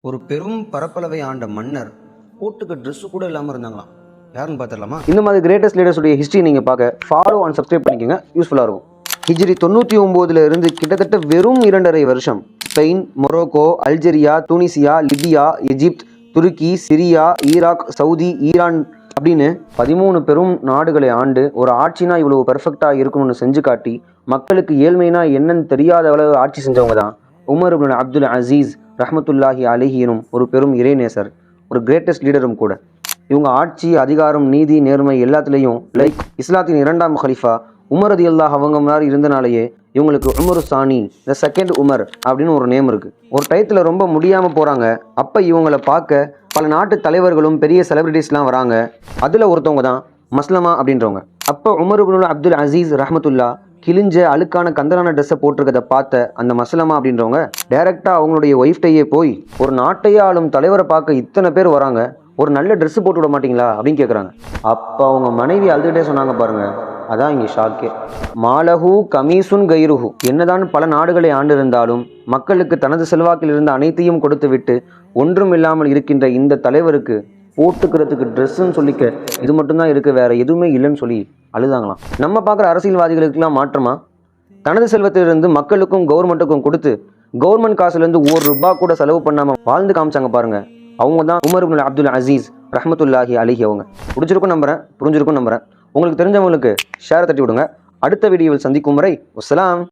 ஒரு பெரும் பரப்பளவை ஆண்ட மன்னர் போட்டுக்க ட்ரெஸ்ஸு கூட இல்லாமல் இருந்தாங்களாம். யாருன்னு பார்த்துடலாமா? இந்த மாதிரி கிரேட்டஸ்ட் லீடர்ஸுடைய ஹிஸ்ட்ரி நீங்கள் பார்க்க ஃபாலோ அண்ட் சப்ஸ்கிரைப் பண்ணிக்கோங்க, யூஸ்ஃபுல்லாக இருக்கும். ஹிஜ்ரி 99 இருந்து கிட்டத்தட்ட வெறும் 2.5 வருஷம் Spain, Morocco, Algeria, Tunisia, Libya, Egypt, Turkey, Syria, Iraq, Saudi, Iran அப்படின்னு 13 பெரும் நாடுகளை ஆண்டு ஒரு ஆட்சினா இவ்வளவு பெர்ஃபெக்டாக இருக்கணும்னு செஞ்சு காட்டி மக்களுக்கு ஏழ்மைனா என்னன்னு தெரியாத அளவு ஆட்சி செஞ்சவங்க தான் உமர் இப்னு அப்துல் அசீஸ் ரஹ்மத்துல்லாஹி அலைஹி எனும் ஒரு பெரும் இறைநேசர், ஒரு கிரேட்டஸ்ட் லீடரும் கூட. இவங்க ஆட்சி, அதிகாரம், நீதி, நேர்மை எல்லாத்துலேயும் லைக் இஸ்லாத்தின் 2ஆம் ஹலீஃபா உமர் ரலியல்லாஹு அவங்க மாதிரி இருந்தனாலேயே இவங்களுக்கு உமரு சானி, த செகண்ட் உமர் அப்படின்னு ஒரு நேம் இருக்குது. ஒரு டயத்தில் ரொம்ப முடியாமல் போகிறாங்க. அப்போ இவங்களை பார்க்க பல நாட்டு தலைவர்களும் பெரிய செலிபிரிட்டிஸ்லாம் வராங்க. அதில் ஒருத்தவங்க தான் மஸ்லமா அப்படின்றவங்க. அப்போ உமர் இப்னு அப்துல் அசீஸ் ரஹ்மத்துல்லா கிழிஞ்ச அழுக்கான கந்தரான ட்ரெஸ்ஸை போட்டிருக்கதை பார்த்த அந்த மஸ்லமா அப்படின்றவங்க டைரெக்டாக அவங்களுடைய ஒய்ஃப்டையே போய், ஒரு நாட்டையே ஆளும் தலைவரை பார்க்க இத்தனை பேர் வராங்க, ஒரு நல்ல ட்ரெஸ்ஸு போட்டு விட மாட்டிங்களா அப்படின்னு கேட்குறாங்க. அப்போ அவங்க மனைவி அழுதுகிட்டே சொன்னாங்க பாருங்க, அதான் இங்கே ஷாக்கே. மாலஹு கமீசுன் கைருஹு, என்னதான் பல நாடுகளை ஆண்டிருந்தாலும் மக்களுக்கு தனது செல்வாக்கில் இருந்த அனைத்தையும் கொடுத்து விட்டு ஒன்றும் இல்லாமல் இருக்கின்ற இந்த தலைவருக்கு போட்டுக்கிறதுக்கு ட்ரெஸ்ஸுன்னு சொல்லிக்க இது மட்டும்தான் இருக்குது, வேற எதுவுமே இல்லைன்னு சொல்லி அழுதாங்களாம். நம்ம பார்க்குற அரசியல்வாதிகளுக்கெல்லாம் மாற்றமா தனது செல்வத்திலிருந்து மக்களுக்கும் கவர்மெண்ட்டுக்கும் கொடுத்து கவர்மெண்ட் காசுலேருந்து ₹1 கூட செலவு பண்ணாமல் வாழ்ந்து காமிச்சாங்க பாருங்க. அவங்க தான் உமர் இப்னு அப்துல் அசீஸ் ரஹ்மத்துல்லாஹி அலைஹி அவங்க. புரிஞ்சிருக்கும் நம்புறேன். உங்களுக்கு தெரிஞ்சவங்களுக்கு ஷேரை தட்டி விடுங்க. அடுத்த வீடியோவில் சந்திக்கும் வரை வஸ்ஸலாம்.